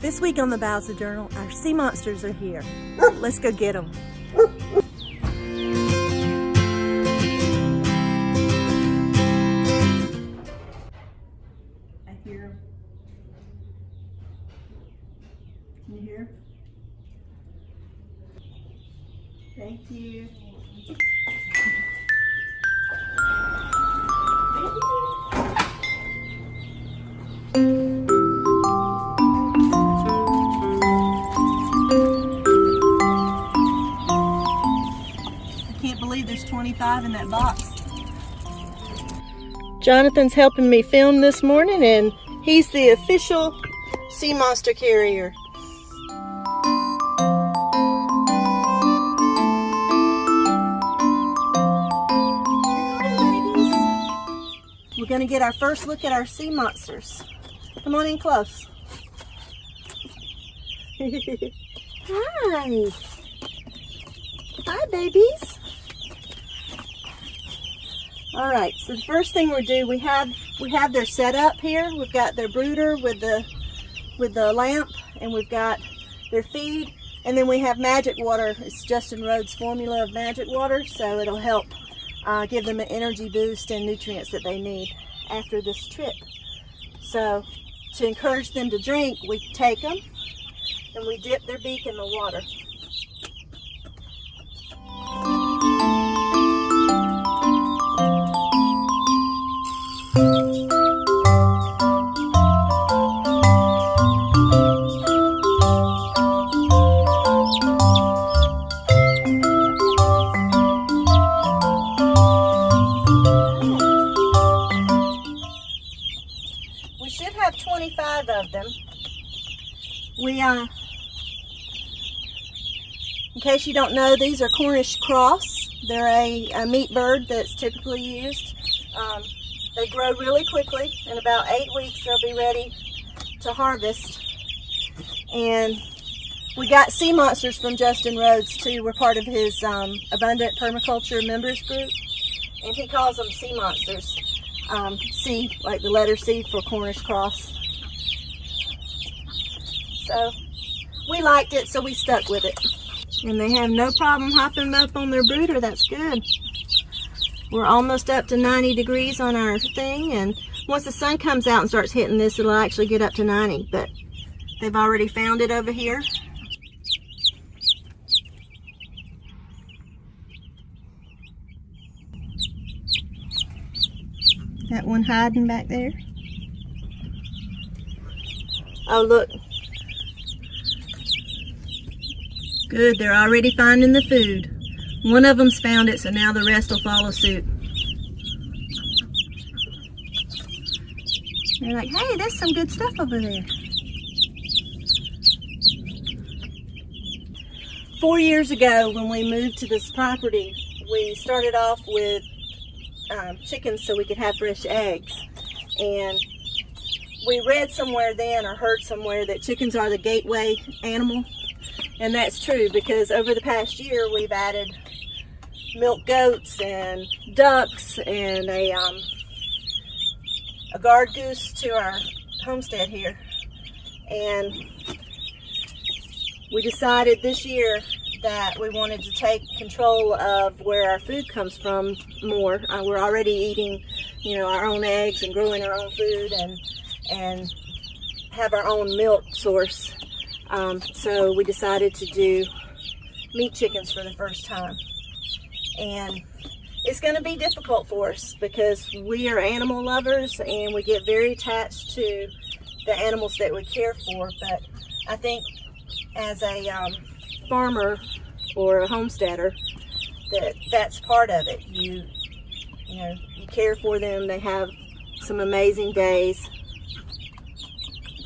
This week on the Bowser Journal, our sea monsters are here. Let's go get them. I hear them. Can you hear? Thank you. Can't believe there's 25 in that box. Jonathan's helping me film this morning, and he's the official sea monster carrier. We're going to get our first look at our sea monsters. Come on in close. Hi. Hi, babies. All right, so the first thing we do, we have their setup here. We've got their brooder with the lamp, and we've got their feed, and then we have magic water. It's Justin Rhodes' formula of magic water, so it'll help give them an energy boost and nutrients that they need after this trip. So to encourage them to drink, we take them and we dip their beak in the water. We should have 25 of them. In case you don't know, these are Cornish Cross. They're a meat bird that's typically used. They grow really quickly. In about 8 weeks, they'll be ready to harvest. And we got sea monsters from Justin Rhodes too. We're part of his Abundant Permaculture members group, and he calls them sea monsters. C, like the letter C for Cornish Cross. So we liked it, so we stuck with it. And they have no problem hopping up on their brooder. That's good. We're almost up to 90 degrees on our thing, and once the sun comes out and starts hitting this, it'll actually get up to 90, but they've already found it over here. That one hiding back there. Oh, look. Good, they're already finding the food. One of them's found it, so now the rest will follow suit. They're like, hey, there's some good stuff over there. 4 years ago, when we moved to this property, we started off with chickens so we could have fresh eggs. And we read somewhere then, or heard somewhere, that chickens are the gateway animal. And that's true, because over the past year we've added milk goats and ducks and a guard goose to our homestead here. And we decided this year that we wanted to take control of where our food comes from more. We're already eating, our own eggs and growing our own food and have our own milk source. So we decided to do meat chickens for the first time. And it's going to be difficult for us because we are animal lovers and we get very attached to the animals that we care for. But I think as a farmer or a homesteader, that's part of it. You care for them. They have some amazing days.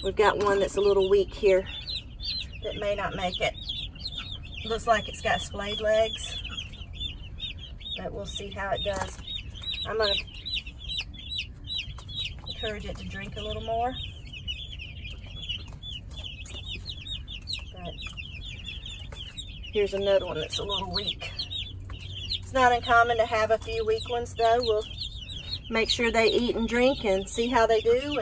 We've got one that's a little weak here that may not make it. Looks like it's got splayed legs, but we'll see how it does. I'm going to encourage it to drink a little more. But here's another one that's a little weak. It's not uncommon to have a few weak ones though. We'll make sure they eat and drink and see how they do,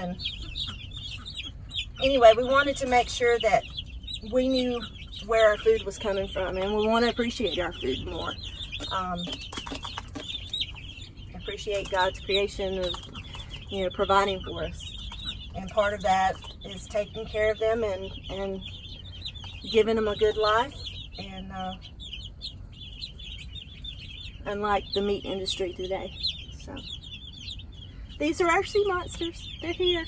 anyway, we wanted to make sure that we knew where our food was coming from, and we want to appreciate our food more. Appreciate God's creation of, you know, providing for us. And part of that is taking care of them and giving them a good life, and unlike the meat industry today. So these are our sea monsters. They're here.